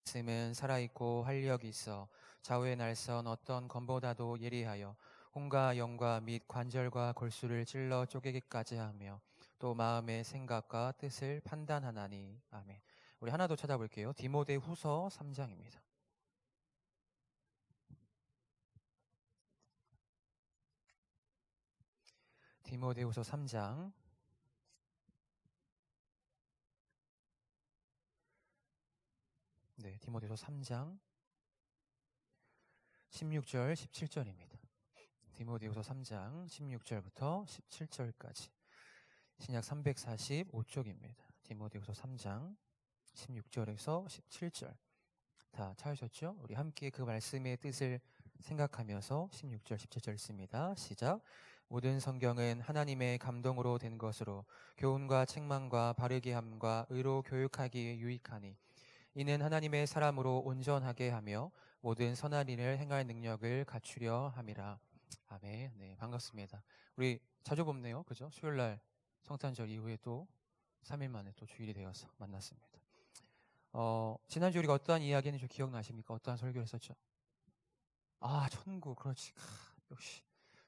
말씀은 살아있고 활력이 있어 좌우의 날선 어떤 검보다도 예리하여 혼과 영과 및 관절과 골수를 찔러 쪼개기까지 하며 또 마음의 생각과 뜻을 판단하나니. 아멘. 우리 하나 더 찾아볼게요. 디모데후서 3장입니다. 디모데후서 3장. 네, 디모데후서 3장 16절 17절입니다. 디모데후서 3장 16절부터 17절까지 신약 345쪽입니다. 디모데후서 3장 16절에서 17절 다 찾으셨죠? 우리 함께 그 말씀의 뜻을 생각하면서 16절 17절 읽습니다. 시작. 모든 성경은 하나님의 감동으로 된 것으로 교훈과 책망과 바르게 함과 의로 교육하기에 유익하니 이는 하나님의 사람으로 온전하게 하며 모든 선한 일을 행할 능력을 갖추려 함이라. 아멘. 네, 반갑습니다. 우리 자주 뵙네요. 그죠? 수요일날 성탄절 이후에 또 3일 만에 또 주일이 되어서 만났습니다. 지난주 우리가 어떠한 이야기 했는지 기억나십니까? 어떠한 설교를 했었죠? 천국. 그렇지. 역시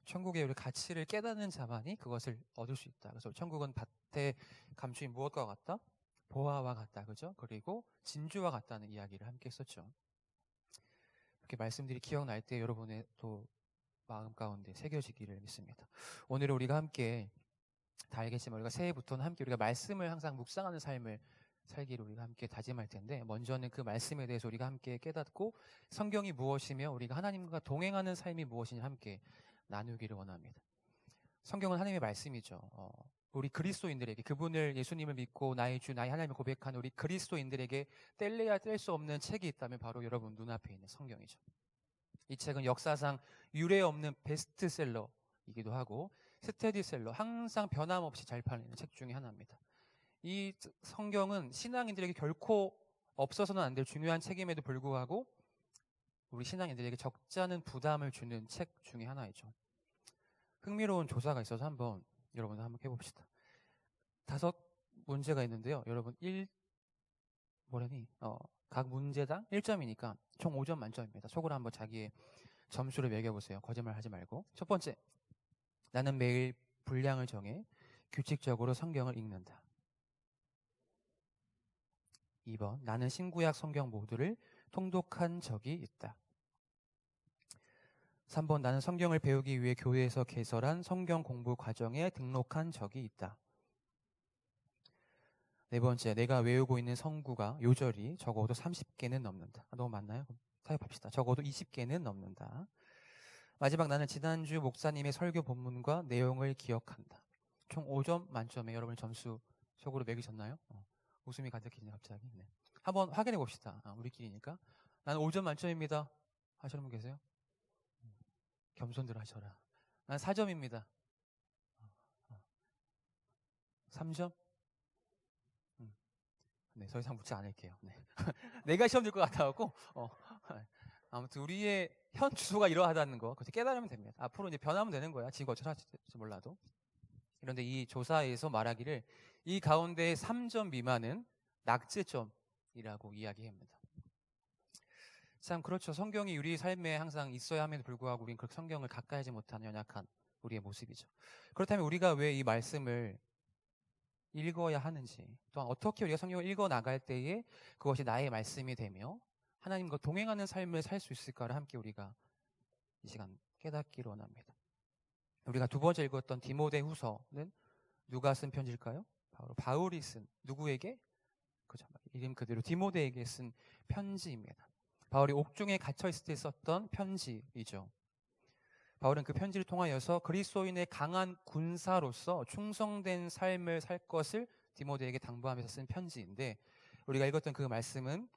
천국의 우리 가치를 깨닫는 자만이 그것을 얻을 수 있다. 그래서 천국은 밭에 감추인 무엇과 같다? 보화와 같다. 그죠? 그리고 진주와 같다는 이야기를 함께 했었죠. 이렇게 말씀들이 기억날 때 여러분의 또 마음 가운데 새겨지기를 믿습니다. 오늘 우리가 함께 다 알겠지만 우리가 새해부터는 함께 우리가 말씀을 항상 묵상하는 삶을 살기를 우리가 함께 다짐할 텐데, 먼저는 그 말씀에 대해서 우리가 함께 깨닫고 성경이 무엇이며 우리가 하나님과 동행하는 삶이 무엇인지 함께 나누기를 원합니다. 성경은 하나님의 말씀이죠. 우리 그리스도인들에게, 그분을, 예수님을 믿고 나의 주, 나의 하나님을 고백한 우리 그리스도인들에게 뗄래야 뗄 수 없는 책이 있다면 바로 여러분 눈앞에 있는 성경이죠. 이 책은 역사상 유례 없는 베스트셀러이기도 하고 스테디셀러, 항상 변함없이 잘 팔리는 책 중에 하나입니다. 이 성경은 신앙인들에게 결코 없어서는 안 될 중요한 책임에도 불구하고 우리 신앙인들에게 적잖은 부담을 주는 책 중에 하나이죠. 흥미로운 조사가 있어서 여러분 한번 해봅시다. 5문제가 있는데요. 여러분 각 문제당 1점이니까 총 5점 만점입니다. 속으로 한번 자기의 점수를 매겨보세요. 거짓말 하지 말고. 첫 번째, 나는 매일 분량을 정해 규칙적으로 성경을 읽는다. 2번, 나는 신구약 성경 모두를 통독한 적이 있다. 3번, 나는 성경을 배우기 위해 교회에서 개설한 성경 공부 과정에 등록한 적이 있다. 4번째, 내가 외우고 있는 성구가 요절이 적어도 30개는 넘는다. 너무 많나요? 타협합시다. 적어도 20개는 넘는다. 마지막, 나는 지난주 목사님의 설교 본문과 내용을 기억한다. 총 5점 만점에 여러분 점수 속으로 매기셨나요? 웃음이 가득해지네 갑자기. 네. 한번 확인해 봅시다. 우리끼리니까. 나는 5점 만점입니다 하시는 분 계세요? 겸손들 하셔라. 난 4점입니다. 3점? 네, 더 이상 묻지 않을게요. 네. 내가 시험 들 것 같아갖고, 아무튼 우리의 현 주소가 이러하다는 거, 그것을 깨달으면 됩니다. 앞으로 이제 변하면 되는 거야. 지금 어쩌라 할지 몰라도. 그런데 이 조사에서 말하기를 이 가운데 3점 미만은 낙제점이라고 이야기합니다. 참 그렇죠. 성경이 우리 삶에 항상 있어야 함에도 불구하고 우리는 그렇게 성경을 가까이 하지 못하는 연약한 우리의 모습이죠. 그렇다면 우리가 왜 이 말씀을 읽어야 하는지, 또한 어떻게 우리가 성경을 읽어 나갈 때에 그것이 나의 말씀이 되며 하나님과 동행하는 삶을 살 수 있을까를 함께 우리가 이 시간 깨닫기로 원합니다. 우리가 두 번째 읽었던 디모데후서는 누가 쓴 편지일까요? 바울이 쓴, 누구에게? 그죠, 이름 그대로 디모데에게 쓴 편지입니다. 바울이 옥중에 갇혀 있을 때 썼던 편지이죠. 바울은 그 편지를 통하여서 그리스도인의 강한 군사로서 충성된 삶을 살 것을 디모데에게 당부하면서 쓴 편지인데, 우리가 읽었던 그 말씀은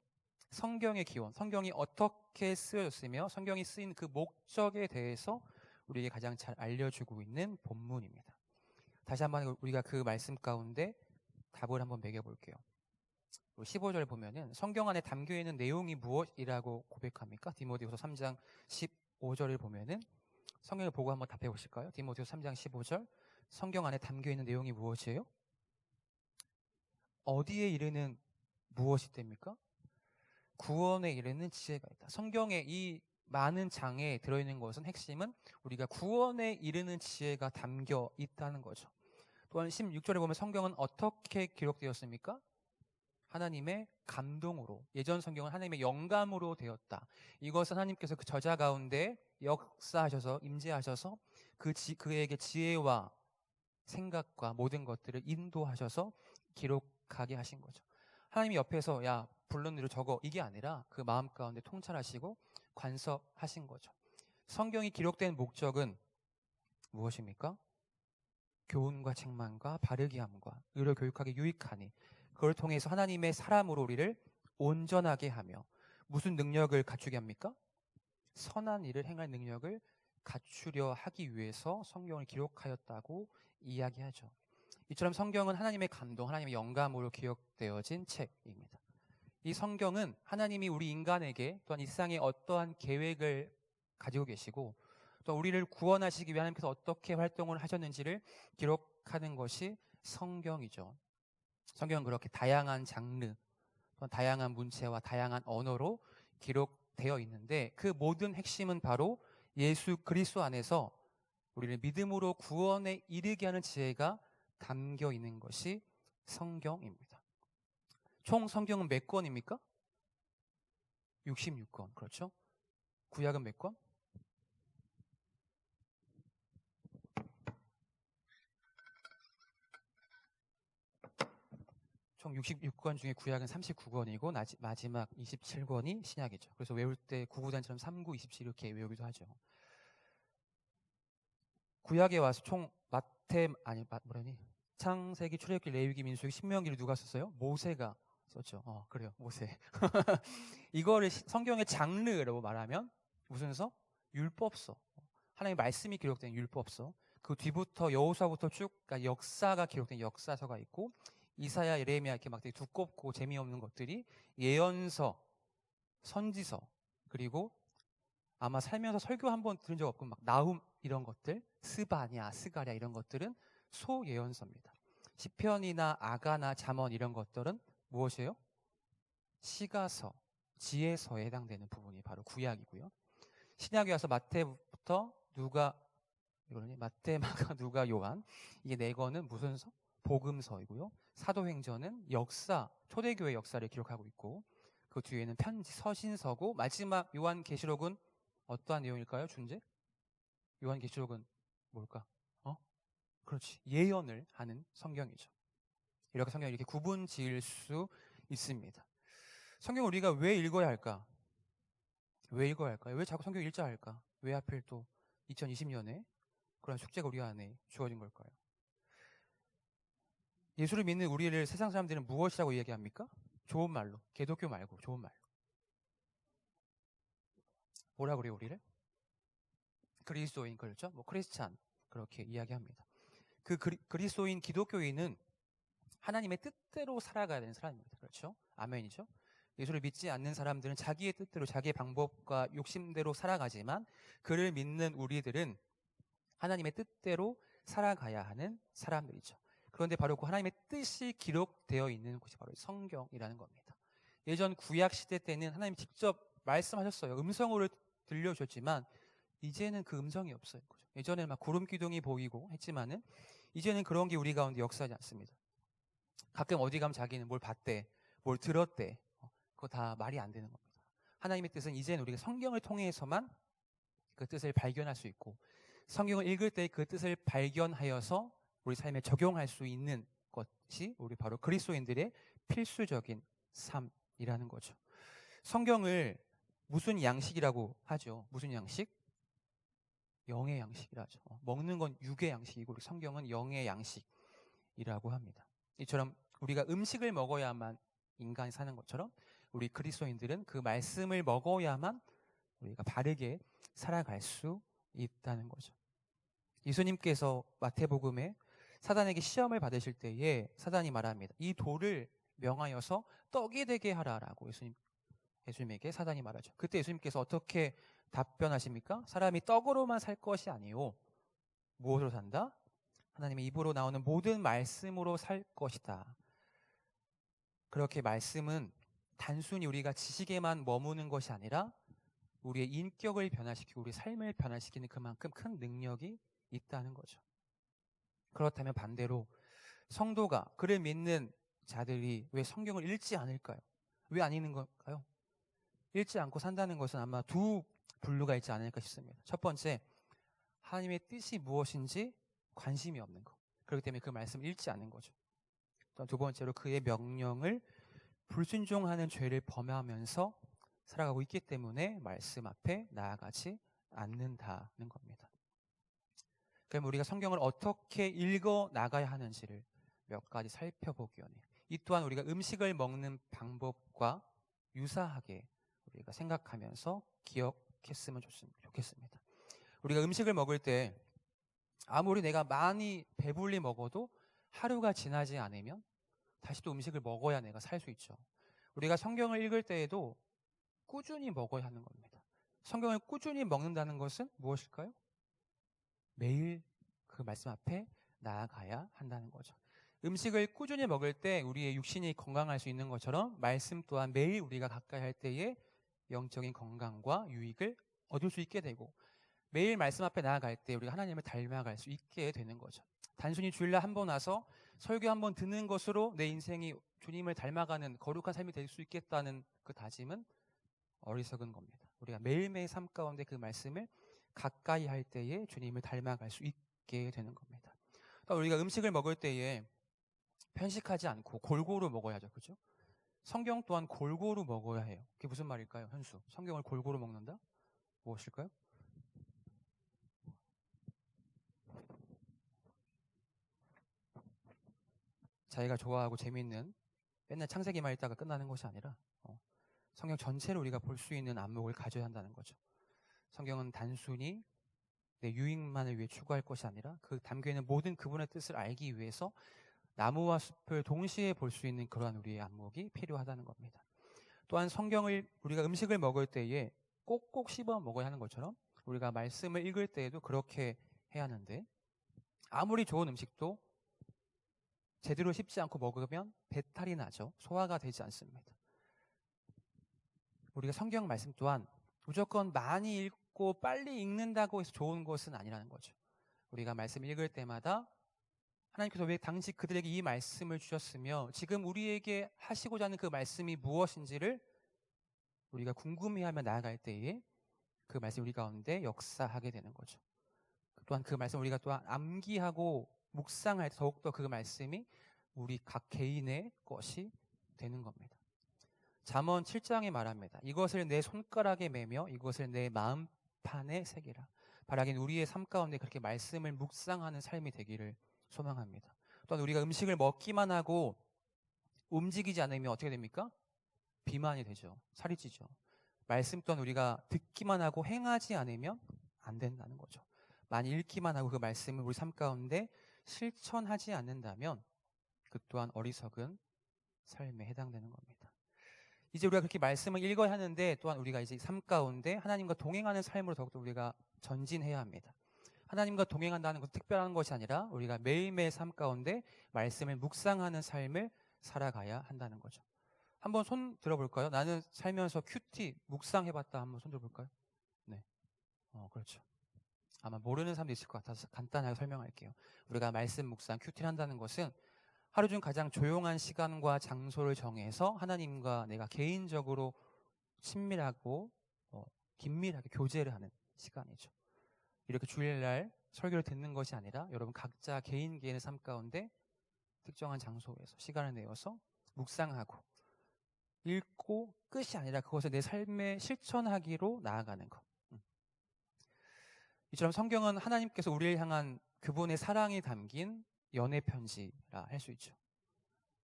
성경의 기원, 성경이 어떻게 쓰여졌으며 성경이 쓰인 그 목적에 대해서 우리에게 가장 잘 알려주고 있는 본문입니다. 다시 한번 우리가 그 말씀 가운데 답을 한번 매겨볼게요. 15절 보면은 성경 안에 담겨있는 내용이 무엇이라고 고백합니까? 디모데후서 3장 15절을 보면은 성경을 보고 한번 답해 보실까요? 디모데후서 3장 15절, 성경 안에 담겨있는 내용이 무엇이에요? 어디에 이르는 무엇이 됩니까? 구원에 이르는 지혜가 있다. 성경에 이 많은 장에 들어있는 것은 핵심은 우리가 구원에 이르는 지혜가 담겨 있다는 거죠. 또한 16절에 보면 성경은 어떻게 기록되었습니까? 하나님의 감동으로, 예전 성경은 하나님의 영감으로 되었다. 이것은 하나님께서 그 저자 가운데 역사하셔서 임재하셔서 그에게 지혜와 생각과 모든 것들을 인도하셔서 기록하게 하신 거죠. 하나님이 옆에서 야 본론으로 적어 이게 아니라 그 마음 가운데 통찰하시고 관섭하신 거죠. 성경이 기록된 목적은 무엇입니까? 교훈과 책망과 바르게 함과 의로 교육하기 유익하니 그걸 통해서 하나님의 사람으로 우리를 온전하게 하며 무슨 능력을 갖추게 합니까? 선한 일을 행할 능력을 갖추려 하기 위해서 성경을 기록하였다고 이야기하죠. 이처럼 성경은 하나님의 감동, 하나님의 영감으로 기억되어진 책입니다. 이 성경은 하나님이 우리 인간에게 또한 이 세상에 어떠한 계획을 가지고 계시고 또 우리를 구원하시기 위해 하나님께서 어떻게 활동을 하셨는지를 기록하는 것이 성경이죠. 성경은 그렇게 다양한 장르, 또한 다양한 문체와 다양한 언어로 기록되어 있는데 그 모든 핵심은 바로 예수 그리스도 안에서 우리를 믿음으로 구원에 이르게 하는 지혜가 담겨 있는 것이 성경입니다. 총 성경은 몇 권입니까? 66권. 그렇죠? 구약은 몇 권? 총 66권 중에 구약은 39권이고 마지막 27권이 신약이죠. 그래서 외울 때 구구단처럼 39, 27 이렇게 외우기도 하죠. 구약에 와서 총 창세기, 출애굽기, 레위기, 민수기, 신명기를 누가 썼어요? 모세가 썼죠. 그래요. 모세. 이거를 성경의 장르라고 말하면 무슨 서? 율법서. 하나님의 말씀이 기록된 율법서. 그 뒤부터 여호수아부터 쭉 그러니까 역사가 기록된 역사서가 있고 이사야, 예레미야 이렇게 막 되게 두껍고 재미없는 것들이 예언서, 선지서 그리고 아마 살면서 설교 한번 들은 적 없고 막 나훔 이런 것들, 스바냐, 스가랴 이런 것들은 소예언서입니다. 시편이나 아가나 잠언 이런 것들은 무엇이에요? 시가서, 지혜서에 해당되는 부분이 바로 구약이고요. 신약에 와서 마태부터 마태, 마가, 누가, 요한 이게 네 권은 무슨 서? 복음서이고요. 사도행전은 역사, 초대교회 역사를 기록하고 있고 그 뒤에는 편지, 서신서고 마지막 요한계시록은 어떠한 내용일까요? 준재? 요한계시록은 뭘까? 그렇지. 예언을 하는 성경이죠. 이렇게 성경을 이렇게 구분 지을 수 있습니다. 성경을 우리가 왜 읽어야 할까? 왜 읽어야 할까요? 왜 자꾸 성경 읽자 할까? 왜 하필 또 2020년에 그런 숙제가 우리 안에 주어진 걸까요? 예수를 믿는 우리를 세상 사람들은 무엇이라고 얘기합니까? 좋은 말로. 기독교 말고 좋은 말로. 뭐라 그래요, 우리를? 그리스도인, 그렇죠? 크리스찬 그렇게 이야기합니다. 그 그리스도인 기독교인은 하나님의 뜻대로 살아가야 되는 사람입니다. 그렇죠? 아멘이죠? 예수를 믿지 않는 사람들은 자기의 뜻대로 자기의 방법과 욕심대로 살아가지만 그를 믿는 우리들은 하나님의 뜻대로 살아가야 하는 사람들이죠. 그런데 바로 그 하나님의 뜻이 기록되어 있는 곳이 바로 성경이라는 겁니다. 예전 구약 시대 때는 하나님 직접 말씀하셨어요. 음성으로 들려주셨지만 이제는 그 음성이 없어요. 예전에는 막 구름 기둥이 보이고 했지만은 이제는 그런 게 우리 가운데 역사하지 않습니다. 가끔 어디 가면 자기는 뭘 봤대, 뭘 들었대. 그거 다 말이 안 되는 겁니다. 하나님의 뜻은 이제는 우리가 성경을 통해서만 그 뜻을 발견할 수 있고 성경을 읽을 때 그 뜻을 발견하여서 우리 삶에 적용할 수 있는 것이 우리 바로 그리스도인들의 필수적인 삶이라는 거죠. 성경을 무슨 양식이라고 하죠? 무슨 양식? 영의 양식이라죠. 먹는 건 육의 양식이고 성경은 영의 양식이라고 합니다. 이처럼 우리가 음식을 먹어야만 인간이 사는 것처럼 우리 그리스도인들은 그 말씀을 먹어야만 우리가 바르게 살아갈 수 있다는 거죠. 예수님께서 마태복음에 사단에게 시험을 받으실 때에 사단이 말합니다. 이 돌을 명하여서 떡이 되게 하라라고 예수님에게 사단이 말하죠. 그때 예수님께서 어떻게 답변하십니까? 사람이 떡으로만 살 것이 아니요. 무엇으로 산다? 하나님의 입으로 나오는 모든 말씀으로 살 것이다. 그렇게 말씀은 단순히 우리가 지식에만 머무는 것이 아니라 우리의 인격을 변화시키고 우리 삶을 변화시키는 그만큼 큰 능력이 있다는 거죠. 그렇다면 반대로 성도가, 그를 믿는 자들이 왜 성경을 읽지 않을까요? 왜 안 읽는 걸까요? 읽지 않고 산다는 것은 아마 두 분류가 있지 않을까 싶습니다. 첫 번째, 하나님의 뜻이 무엇인지 관심이 없는 것. 그렇기 때문에 그 말씀을 읽지 않는 거죠. 또 두 번째로 그의 명령을 불순종하는 죄를 범하면서 살아가고 있기 때문에 말씀 앞에 나아가지 않는다는 겁니다. 그럼 우리가 성경을 어떻게 읽어 나가야 하는지를 몇 가지 살펴보기 원해요. 이 또한 우리가 음식을 먹는 방법과 유사하게 우리가 생각하면서 기억했으면 좋겠습니다. 우리가 음식을 먹을 때 아무리 내가 많이 배불리 먹어도 하루가 지나지 않으면 다시 또 음식을 먹어야 내가 살 수 있죠. 우리가 성경을 읽을 때에도 꾸준히 먹어야 하는 겁니다. 성경을 꾸준히 먹는다는 것은 무엇일까요? 매일 그 말씀 앞에 나아가야 한다는 거죠. 음식을 꾸준히 먹을 때 우리의 육신이 건강할 수 있는 것처럼 말씀 또한 매일 우리가 가까이 할 때에 영적인 건강과 유익을 얻을 수 있게 되고, 매일 말씀 앞에 나아갈 때 우리가 하나님을 닮아갈 수 있게 되는 거죠. 단순히 주일날 한 번 와서 설교 한 번 듣는 것으로 내 인생이 주님을 닮아가는 거룩한 삶이 될 수 있겠다는 그 다짐은 어리석은 겁니다. 우리가 매일매일 삶 가운데 그 말씀을 가까이 할 때에 주님을 닮아갈 수 있게 되는 겁니다. 또 우리가 음식을 먹을 때에 편식하지 않고 골고루 먹어야죠. 그렇죠? 성경 또한 골고루 먹어야 해요. 그게 무슨 말일까요? 현수. 성경을 골고루 먹는다? 무엇일까요? 자기가 좋아하고 재미있는 맨날 창세기만 읽다가 끝나는 것이 아니라 성경 전체를 우리가 볼 수 있는 안목을 가져야 한다는 거죠. 성경은 단순히 내 유익만을 위해 추구할 것이 아니라 그 담겨있는 모든 그분의 뜻을 알기 위해서 나무와 숲을 동시에 볼 수 있는 그러한 우리의 안목이 필요하다는 겁니다. 또한 성경을 우리가 음식을 먹을 때에 꼭꼭 씹어 먹어야 하는 것처럼 우리가 말씀을 읽을 때에도 그렇게 해야 하는데, 아무리 좋은 음식도 제대로 씹지 않고 먹으면 배탈이 나죠. 소화가 되지 않습니다. 우리가 성경 말씀 또한 무조건 많이 읽고 빨리 읽는다고 해서 좋은 것은 아니라는 거죠. 우리가 말씀 읽을 때마다 하나님께서 왜 당시 그들에게 이 말씀을 주셨으며 지금 우리에게 하시고자 하는 그 말씀이 무엇인지를 우리가 궁금해하며 나아갈 때에 그 말씀이 우리 가운데 역사하게 되는 거죠. 또한 그 말씀 우리가 또한 암기하고 묵상할 때 더욱더 그 말씀이 우리 각 개인의 것이 되는 겁니다. 잠언 7장에 말합니다. 이것을 내 손가락에 매며 이것을 내 마음판에 새기라. 바라긴 우리의 삶 가운데 그렇게 말씀을 묵상하는 삶이 되기를 소망합니다. 또한 우리가 음식을 먹기만 하고 움직이지 않으면 어떻게 됩니까? 비만이 되죠. 살이 찌죠. 말씀 또한 우리가 듣기만 하고 행하지 않으면 안 된다는 거죠. 많이 읽기만 하고 그 말씀을 우리 삶 가운데 실천하지 않는다면 그 또한 어리석은 삶에 해당되는 겁니다. 이제 우리가 그렇게 말씀을 읽어야 하는데 또한 우리가 이제 삶 가운데 하나님과 동행하는 삶으로 더욱더 우리가 전진해야 합니다. 하나님과 동행한다는 것은 특별한 것이 아니라 우리가 매일매일 삶 가운데 말씀을 묵상하는 삶을 살아가야 한다는 거죠. 한번 손 들어볼까요? 나는 살면서 큐티 묵상해봤다. 한번 손 들어볼까요? 네, 그렇죠. 아마 모르는 사람도 있을 것 같아서 간단하게 설명할게요. 우리가 말씀 묵상 큐티를 한다는 것은 하루 중 가장 조용한 시간과 장소를 정해서 하나님과 내가 개인적으로 친밀하고 긴밀하게 교제를 하는 시간이죠. 이렇게 주일날 설교를 듣는 것이 아니라 여러분 각자 개인의 삶 가운데 특정한 장소에서 시간을 내어서 묵상하고 읽고 끝이 아니라 그것을 내 삶에 실천하기로 나아가는 것. 이처럼 성경은 하나님께서 우리를 향한 그분의 사랑이 담긴 연애 편지라 할 수 있죠.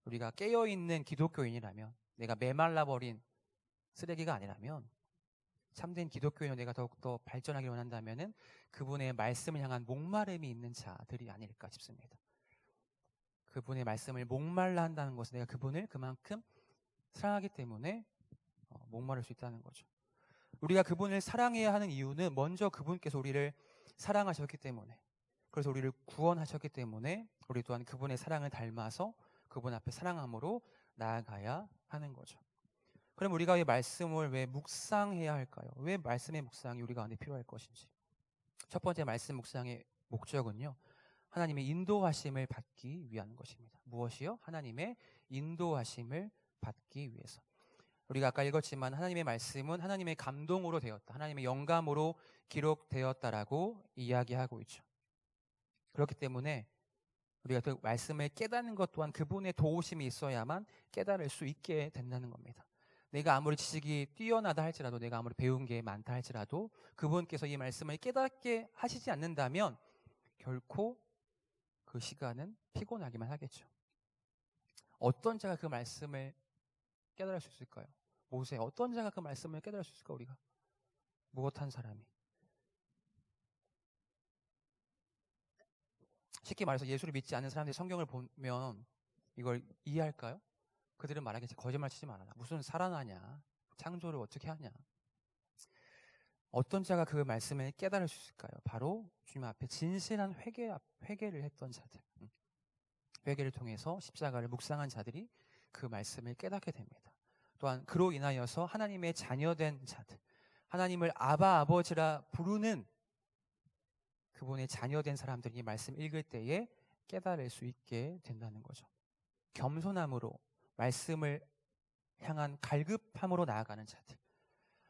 우리가 깨어있는 기독교인이라면, 내가 메말라버린 쓰레기가 아니라면, 참된 기독교인으로 내가 더욱더 발전하기를 원한다면 그분의 말씀을 향한 목마름이 있는 자들이 아닐까 싶습니다. 그분의 말씀을 목말라 한다는 것은 내가 그분을 그만큼 사랑하기 때문에 목마를 수 있다는 거죠. 우리가 그분을 사랑해야 하는 이유는 먼저 그분께서 우리를 사랑하셨기 때문에, 그래서 우리를 구원하셨기 때문에 우리 또한 그분의 사랑을 닮아서 그분 앞에 사랑함으로 나아가야 하는 거죠. 그럼 우리가 이 말씀을 왜 묵상해야 할까요? 왜 말씀의 묵상이 우리가 안에 필요할 것인지. 첫 번째 말씀 묵상의 목적은요, 하나님의 인도하심을 받기 위한 것입니다. 무엇이요? 하나님의 인도하심을 받기 위해서. 우리가 아까 읽었지만 하나님의 말씀은 하나님의 감동으로 되었다, 하나님의 영감으로 기록되었다라고 이야기하고 있죠. 그렇기 때문에 우리가 그 말씀을 깨닫는 것 또한 그분의 도우심이 있어야만 깨달을 수 있게 된다는 겁니다. 내가 아무리 지식이 뛰어나다 할지라도, 내가 아무리 배운 게 많다 할지라도 그분께서 이 말씀을 깨닫게 하시지 않는다면 결코 그 시간은 피곤하기만 하겠죠. 어떤 자가 그 말씀을 깨달을 수 있을까요? 모세, 어떤 자가 그 말씀을 깨달을 수 있을까? 우리가 무엇한 사람이? 쉽게 말해서 예수를 믿지 않는 사람들이 성경을 보면 이걸 이해할까요? 그들은 말하겠지, 거짓말 치지 말아라, 무슨 살아나냐, 창조를 어떻게 하냐. 어떤 자가 그 말씀을 깨달을 수 있을까요? 바로 주님 앞에 진실한 회개를 했던 자들, 회개를 통해서 십자가를 묵상한 자들이 그 말씀을 깨닫게 됩니다. 또한 그로 인하여서 하나님의 자녀된 자들, 하나님을 아바 아버지라 부르는 그분의 자녀된 사람들이 이 말씀 읽을 때에 깨달을 수 있게 된다는 거죠. 겸손함으로 말씀을 향한 갈급함으로 나아가는 자들,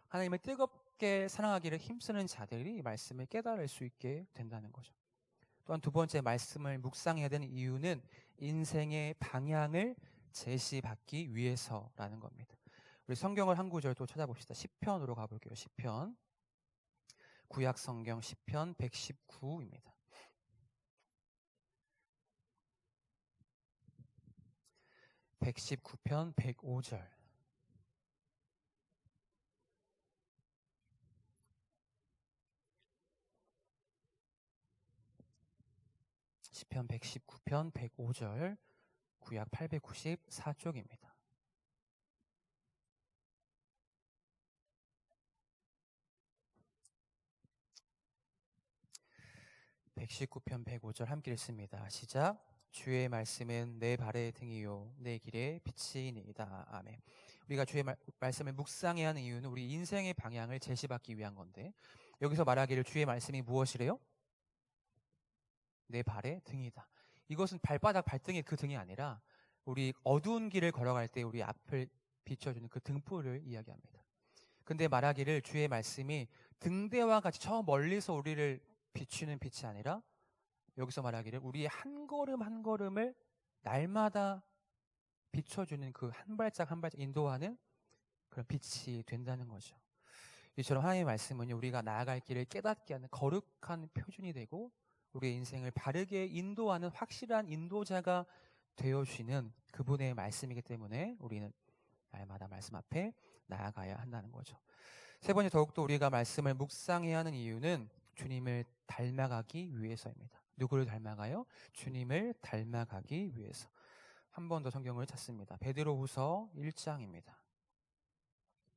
하나님을 뜨겁게 사랑하기를 힘쓰는 자들이 이 말씀을 깨달을 수 있게 된다는 거죠. 또한 두 번째, 말씀을 묵상해야 되는 이유는 인생의 방향을 제시받기 위해서라는 겁니다. 우리 성경을 한 구절 또 찾아봅시다. 시편으로 가볼게요. 시편, 구약 성경 시편 119입니다. (119편) 105절. 시편 119편 105절, 구약 894쪽입니다. (119편) 105절 함께 읽습니다. 시작. 주의 말씀은 내 발의 등이요 내 길의 빛이니이다. 아멘. 우리가 주의 말씀을 묵상해야 하는 이유는 우리 인생의 방향을 제시받기 위한 건데, 여기서 말하기를 주의 말씀이 무엇이래요? 내 발의 등이다. 이것은 발바닥, 발등의 그 등이 아니라 우리 어두운 길을 걸어갈 때 우리 앞을 비춰주는 그 등불을 이야기합니다. 근데 말하기를 주의 말씀이 등대와 같이 저 멀리서 우리를 비추는 빛이 아니라, 여기서 말하기를 우리의 한 걸음 한 걸음을 날마다 비춰주는 그 한 발짝 한 발짝 인도하는 그런 빛이 된다는 거죠. 이처럼 하나님의 말씀은 우리가 나아갈 길을 깨닫게 하는 거룩한 표준이 되고, 우리의 인생을 바르게 인도하는 확실한 인도자가 되어주시는 그분의 말씀이기 때문에 우리는 날마다 말씀 앞에 나아가야 한다는 거죠. 세 번째, 더욱더 우리가 말씀을 묵상해야 하는 이유는 주님을 닮아가기 위해서입니다. 누구를 닮아가요? 주님을 닮아가기 위해서. 한 번 더 성경을 찾습니다. 베드로후서 1장입니다.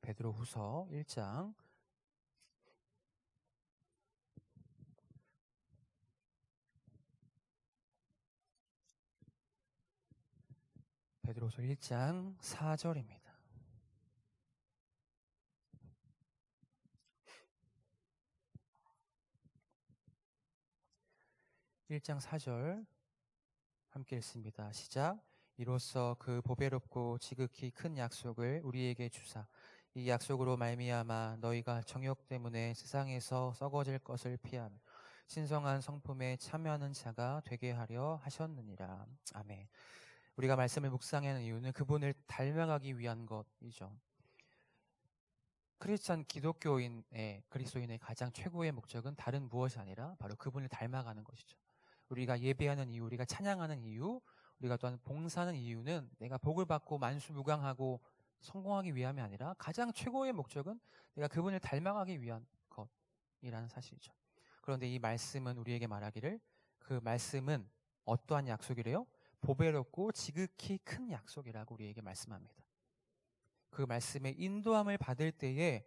베드로후서 1장 베드로후서 1장 4절입니다. 1장 4절 함께 읽습니다. 시작. 이로써 그 보배롭고 지극히 큰 약속을 우리에게 주사 이 약속으로 말미암아 너희가 정욕 때문에 세상에서 썩어질 것을 피하며 신성한 성품에 참여하는 자가 되게 하려 하셨느니라. 아멘. 우리가 말씀을 묵상하는 이유는 그분을 닮아가기 위한 것이죠. 크리스찬 기독교인의, 그리스도인의 가장 최고의 목적은 다른 무엇이 아니라 바로 그분을 닮아가는 것이죠. 우리가 예배하는 이유, 우리가 찬양하는 이유, 우리가 또한 봉사하는 이유는 내가 복을 받고 만수무강하고 성공하기 위함이 아니라 가장 최고의 목적은 내가 그분을 닮아가기 위한 것이라는 사실이죠. 그런데 이 말씀은 우리에게 말하기를 그 말씀은 어떠한 약속이래요? 보배롭고 지극히 큰 약속이라고 우리에게 말씀합니다. 그 말씀의 인도함을 받을 때에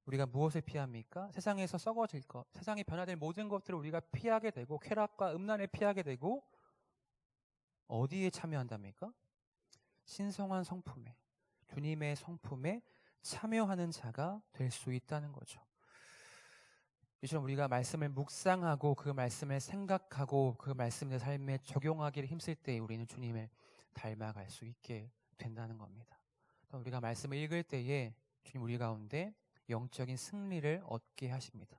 우리가 무엇을 피합니까? 세상에서 썩어질 것, 세상에 변화될 모든 것들을 우리가 피하게 되고, 쾌락과 음란을 피하게 되고, 어디에 참여한답니까? 신성한 성품에, 주님의 성품에 참여하는 자가 될 수 있다는 거죠. 이처럼 우리가 말씀을 묵상하고 그 말씀을 생각하고 그 말씀의 삶에 적용하기를 힘쓸 때 우리는 주님을 닮아갈 수 있게 된다는 겁니다. 우리가 말씀을 읽을 때에 주님 우리 가운데 영적인 승리를 얻게 하십니다.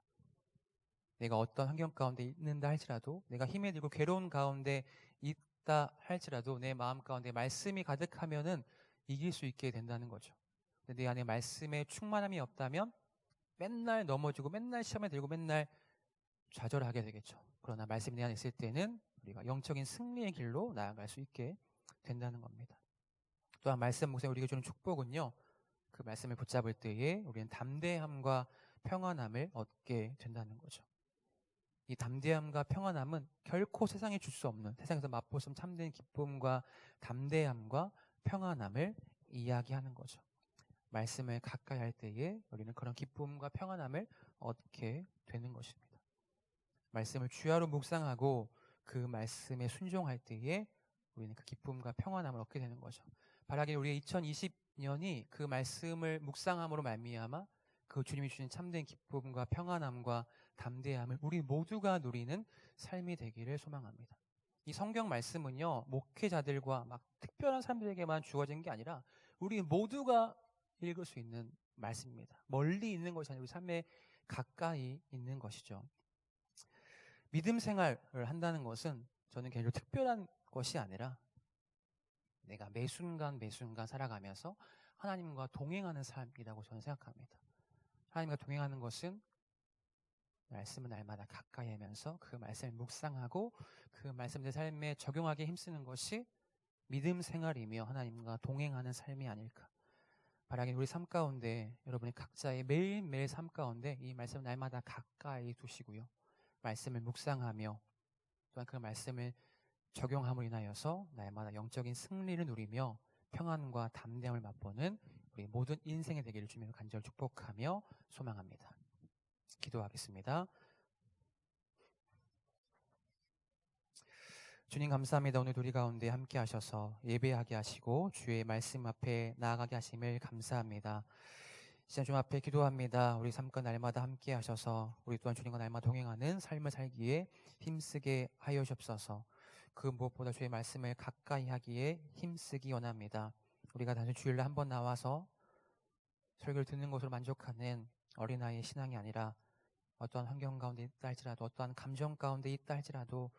내가 어떤 환경 가운데 있는다 할지라도, 내가 힘에 들고 괴로운 가운데 있다 할지라도 내 마음 가운데 말씀이 가득하면은 이길 수 있게 된다는 거죠. 근데 내 안에 말씀의 충만함이 없다면 맨날 넘어지고 맨날 시험에 들고 맨날 좌절하게 되겠죠. 그러나 말씀이 내 안에 있을 때는 우리가 영적인 승리의 길로 나아갈 수 있게 된다는 겁니다. 또한 말씀 묵상에 우리가 주는 축복은요, 그 말씀을 붙잡을 때에 우리는 담대함과 평안함을 얻게 된다는 거죠. 이 담대함과 평안함은 결코 세상에 줄 수 없는, 세상에서 맛볼 수 없는 참된 기쁨과 담대함과 평안함을 이야기하는 거죠. 말씀을 가까이 할 때에 우리는 그런 기쁨과 평안함을 얻게 되는 것입니다. 말씀을 주야로 묵상하고 그 말씀에 순종할 때에 우리는 그 기쁨과 평안함을 얻게 되는 거죠. 바라기를 우리의 2020년이 그 말씀을 묵상함으로 말미암아 그 주님이 주신 참된 기쁨과 평안함과 담대함을 우리 모두가 누리는 삶이 되기를 소망합니다. 이 성경 말씀은요, 목회자들과 막 특별한 사람들에게만 주어진 게 아니라 우리 모두가 읽을 수 있는 말씀입니다. 멀리 있는 것이 아니라 우리 삶에 가까이 있는 것이죠. 믿음 생활을 한다는 것은 저는 개인적으로 특별한 것이 아니라 내가 매 순간 살아가면서 하나님과 동행하는 삶이라고 저는 생각합니다. 하나님과 동행하는 것은 말씀을 날마다 가까이 하면서 그 말씀을 묵상하고 그 말씀을 내 삶에 적용하기에 힘쓰는 것이 믿음 생활이며 하나님과 동행하는 삶이 아닐까. 바라긴 우리 삶 가운데 여러분이 각자의 매일매일 삶 가운데 이 말씀을 날마다 가까이 두시고요. 말씀을 묵상하며 또한 그 말씀을 적용함으로 인하여서 날마다 영적인 승리를 누리며 평안과 담대함을 맛보는 우리 모든 인생이 되기를 주님으로 간절히 축복하며 소망합니다. 기도하겠습니다. 주님 감사합니다. 오늘 우리 가운데 함께 하셔서 예배하게 하시고 주의 말씀 앞에 나아가게 하심을 감사합니다. 시간 주님 앞에 기도합니다. 우리 삶과 날마다 함께 하셔서 우리 또한 주님과 날마다 동행하는 삶을 살기에 힘쓰게 하여 주옵소서. 그 무엇보다 주의 말씀을 가까이 하기에 힘쓰기 원합니다. 우리가 단순히 주일날 한번 나와서 설교를 듣는 것으로 만족하는 어린아이의 신앙이 아니라 어떠한 환경 가운데 있다 할지라도 어떠한 감정 가운데 있다 할지라도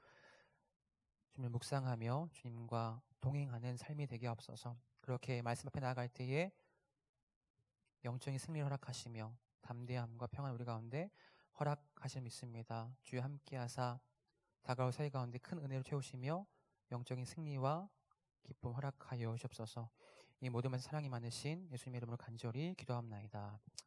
주님을 묵상하며 주님과 동행하는 삶이 되게 하옵소서. 그렇게 말씀 앞에 나아갈 때에 영적인 승리를 허락하시며 담대함과 평안 우리 가운데 허락하실 믿습니다. 주여 함께하사 다가올 사이 가운데 큰 은혜로 채우시며 영적인 승리와 기쁨 허락하여 주옵소서. 이 모든 말 사랑이 많으신 예수님의 이름으로 간절히 기도합나이다.